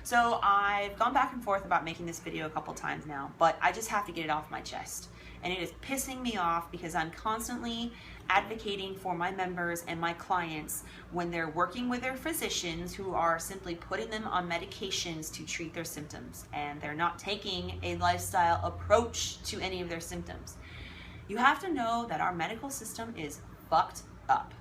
So I've gone back and forth about making this video a couple times now, but I just have to get it off my chest. And it is pissing me off because I'm constantly advocating for my members and my clients when they're working with their physicians who are simply putting them on medications to treat their symptoms, and they're not taking a lifestyle approach to any of their symptoms. You have to know that our medical system is fucked up.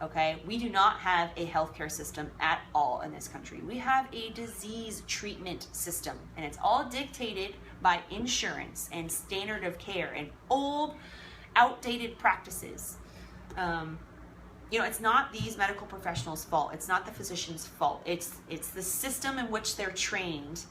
Okay, we do not have a healthcare system at all in this country. We have a disease treatment system, and it's all dictated by insurance and standard of care and old, outdated practices. It's not these medical professionals' fault. It's not the physician's fault. It's the system in which they're trained.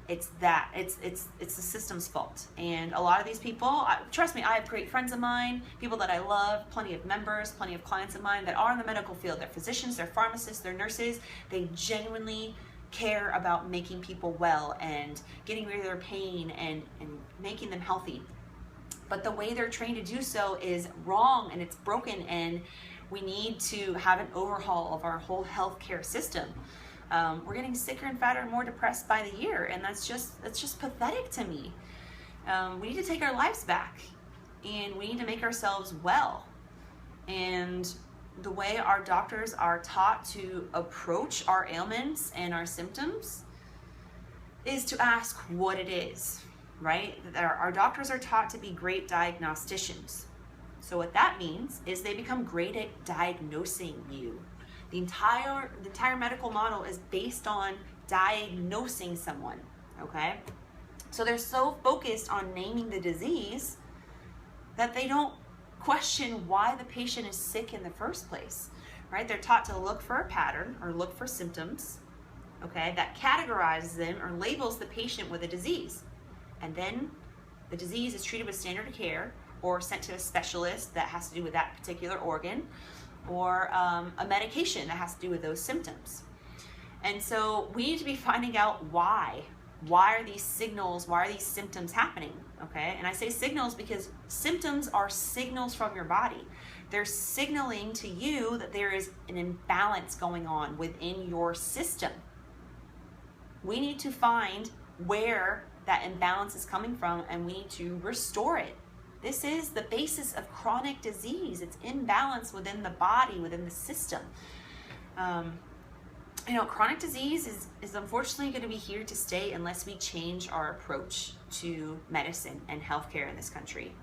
It's the system's fault. And a lot of these people, trust me, I have great friends of mine, people that I love, plenty of members, plenty of clients of mine that are in the medical field. They're physicians, they're pharmacists, they're nurses. They genuinely care about making people well and getting rid of their pain and making them healthy. But the way they're trained to do so is wrong, and it's broken, and we need to have an overhaul of our whole healthcare system. We're getting sicker and fatter and more depressed by the year, and that's just pathetic to me. We need to take our lives back, and we need to make ourselves well. And the way our doctors are taught to approach our ailments and our symptoms is to ask what it is, right? Our doctors are taught to be great diagnosticians. So what that means is they become great at diagnosing you. The entire medical model is based on diagnosing someone, okay? So they're so focused on naming the disease that they don't question why the patient is sick in the first place, right? They're taught to look for a pattern or look for symptoms, okay, that categorizes them or labels the patient with a disease. And then the disease is treated with standard of care or sent to a specialist that has to do with that particular organ, or a medication that has to do with those symptoms. And so we need to be finding out why are these signals, why are these symptoms happening, okay? And I say signals because symptoms are signals from your body. They're signaling to you that there is an imbalance going on within your system. We need to find where that imbalance is coming from, and we need to restore it. This is the basis of chronic disease. It's imbalance within the body, within the system. Chronic disease is unfortunately going to be here to stay unless we change our approach to medicine and healthcare in this country.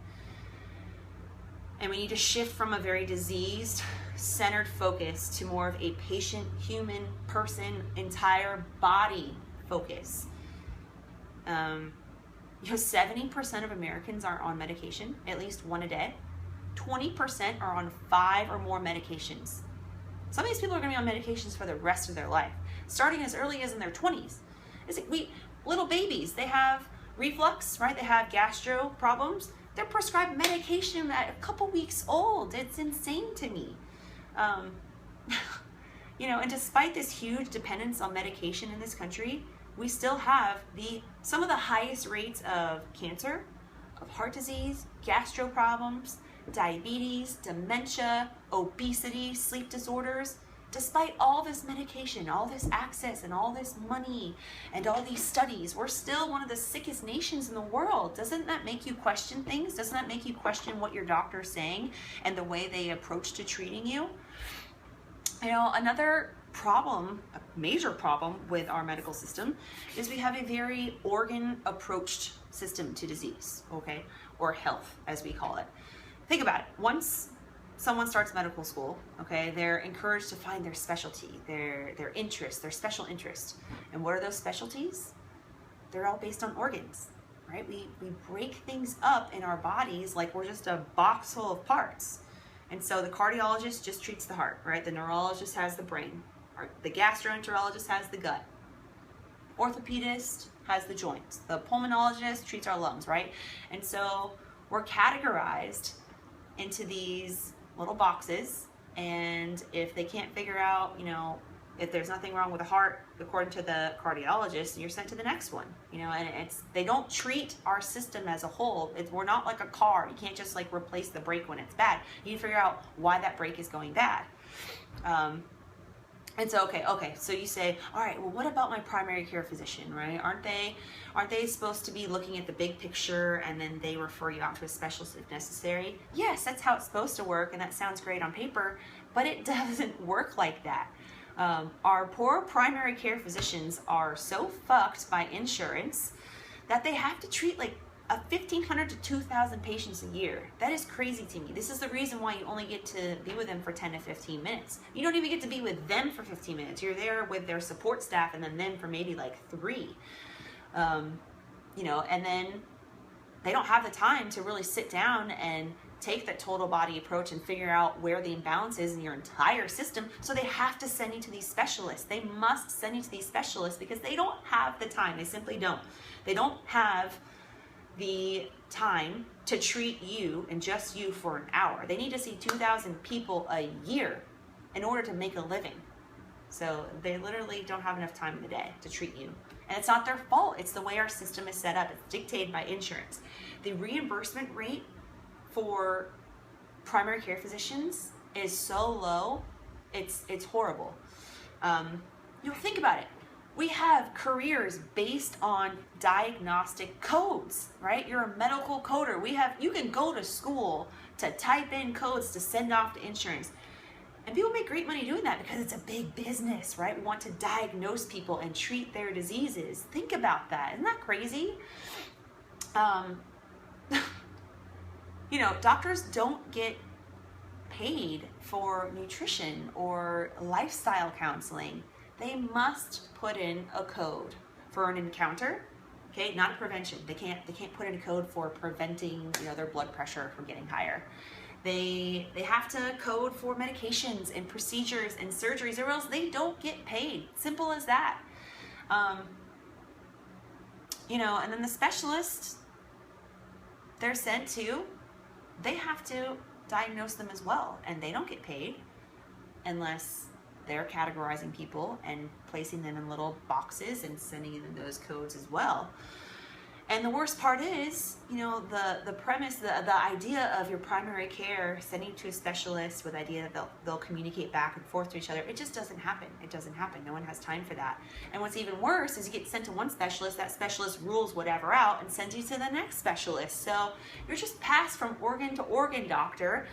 And we need to shift from a very disease-centered focus to more of a patient, human, person, entire body focus. 70% of Americans are on medication, at least one a day. 20% are on 5 or more medications. Some of these people are going to be on medications for the rest of their life, starting as early as in their 20s. Little babies, they have reflux, right? They have gastro problems. They're prescribed medication at a couple weeks old. It's insane to me. And despite this huge dependence on medication in this country, we still have some of the highest rates of cancer, of heart disease, gastro problems, diabetes, dementia, obesity, sleep disorders. Despite all this medication, all this access, and all this money, and all these studies, we're still one of the sickest nations in the world. Doesn't that make you question things? Doesn't that make you question what your doctor's saying and the way they approach to treating you? Another problem, a major problem with our medical system is we have a very organ-approached system to disease, okay, or health, as we call it. Think about it. Once someone starts medical school, okay, they're encouraged to find their specialty, their interest, their special interest. And what are those specialties? They're all based on organs, right? We break things up in our bodies like we're just a box full of parts. And so the cardiologist just treats the heart, right? The neurologist has the brain. The gastroenterologist has the gut. Orthopedist has the joints. The pulmonologist treats our lungs, right? And so we're categorized into these little boxes, and if they can't figure out, if there's nothing wrong with the heart, according to the cardiologist, you're sent to the next one, and they don't treat our system as a whole. We're not like a car. You can't just replace the brake when it's bad. You need to figure out why that brake is going bad. And so, okay, so you say, all right, well, what about my primary care physician, right? Aren't they supposed to be looking at the big picture and then they refer you out to a specialist if necessary? Yes, that's how it's supposed to work, and that sounds great on paper, but it doesn't work like that. Our poor primary care physicians are so fucked by insurance that they have to treat like 1,500 to 2,000 patients a year. That is crazy to me. This is the reason why you only get to be with them for 10 to 15 minutes. You don't even get to be with them for 15 minutes. You're there with their support staff and then them for maybe like 3. You know, and then they don't have the time to really sit down and take that total body approach and figure out where the imbalance is in your entire system. So they have to send you to these specialists. They must send you to these specialists because they don't have the time. They simply don't. They don't have the time to treat you and just you for an hour. They need to see 2,000 people a year in order to make a living. So they literally don't have enough time in the day to treat you. And it's not their fault. It's the way our system is set up. It's dictated by insurance. The reimbursement rate for primary care physicians is so low, it's horrible. You know, think about it. We have careers based on diagnostic codes, right? You're a medical coder. You can go to school to type in codes to send off to insurance. And people make great money doing that because it's a big business, right? We want to diagnose people and treat their diseases. Think about that. Isn't that crazy? You know, doctors don't get paid for nutrition or lifestyle counseling. They must put in a code for an encounter, okay? Not a prevention. They can't put in a code for preventing, you know, their blood pressure from getting higher. They have to code for medications and procedures and surgeries, or else they don't get paid. Simple as that. You know, and then the specialists they're sent to, they have to diagnose them as well, and they don't get paid unless they're categorizing people and placing them in little boxes and sending in those codes as well. And the worst part is, you know, the premise, the idea of your primary care sending to a specialist with the idea that they'll communicate back and forth to each other, it just doesn't happen. It doesn't happen. No one has time for that. And what's even worse is you get sent to one specialist, that specialist rules whatever out and sends you to the next specialist. So you're just passed from organ to organ doctor.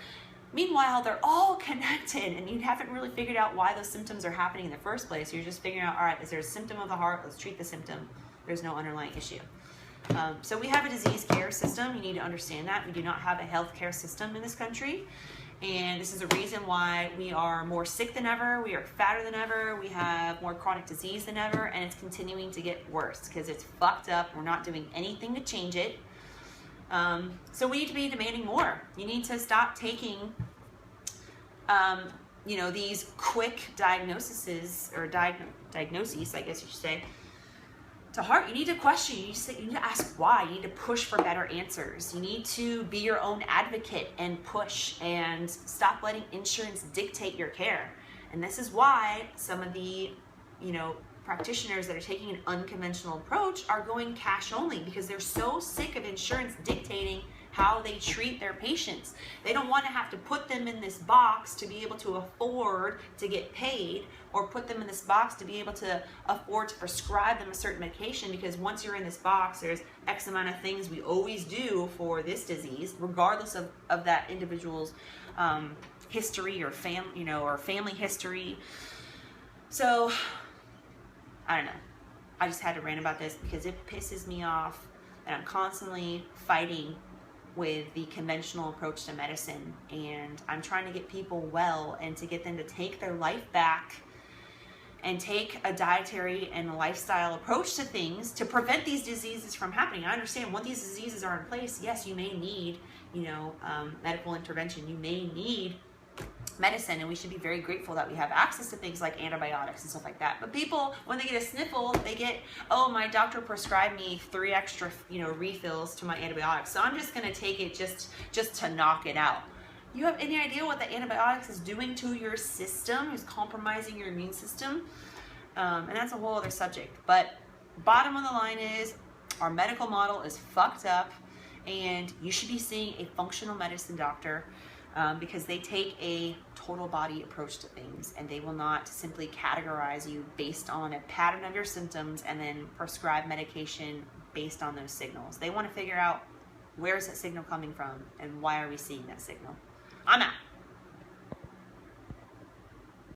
Meanwhile, they're all connected, and you haven't really figured out why those symptoms are happening in the first place. You're just figuring out, all right, is there a symptom of the heart? Let's treat the symptom. There's no underlying issue. So we have a disease care system. You need to understand that. We do not have a health care system in this country. And this is the reason why we are more sick than ever. We are fatter than ever. We have more chronic disease than ever. And it's continuing to get worse because it's fucked up. We're not doing anything to change it. So we need to be demanding more. You need to stop taking, you know, these quick diagnoses, or diagnoses, I guess you should say, to heart. You need to question. You need to ask why. You need to push for better answers. You need to be your own advocate and push, and stop letting insurance dictate your care. And this is why some of the, you know, practitioners that are taking an unconventional approach are going cash only, because they're so sick of insurance dictating how they treat their patients. They don't want to have to put them in this box to be able to afford to get paid, or put them in this box to be able to afford to prescribe them a certain medication, because once you're in this box, there's X amount of things we always do for this disease, regardless of that individual's history or family history. So I don't know. I just had to rant about this because it pisses me off, and I'm constantly fighting with the conventional approach to medicine, and I'm trying to get people well and to get them to take their life back and take a dietary and a lifestyle approach to things to prevent these diseases from happening. I understand when these diseases are in place, yes, you may need, you know, medical intervention. You may need medicine, and we should be very grateful that we have access to things like antibiotics and stuff like that. But people, when they get a sniffle, they get, oh, my doctor prescribed me 3 extra, you know, refills to my antibiotics, so I'm just going to take it just to knock it out. You have any idea what the antibiotics is doing to your system? It's compromising your immune system, and that's a whole other subject. But bottom of the line is, our medical model is fucked up, and you should be seeing a functional medicine doctor. because they take a total body approach to things, and they will not simply categorize you based on a pattern of your symptoms and then prescribe medication based on those signals. They want to figure out, where is that signal coming from and why are we seeing that signal? I'm out.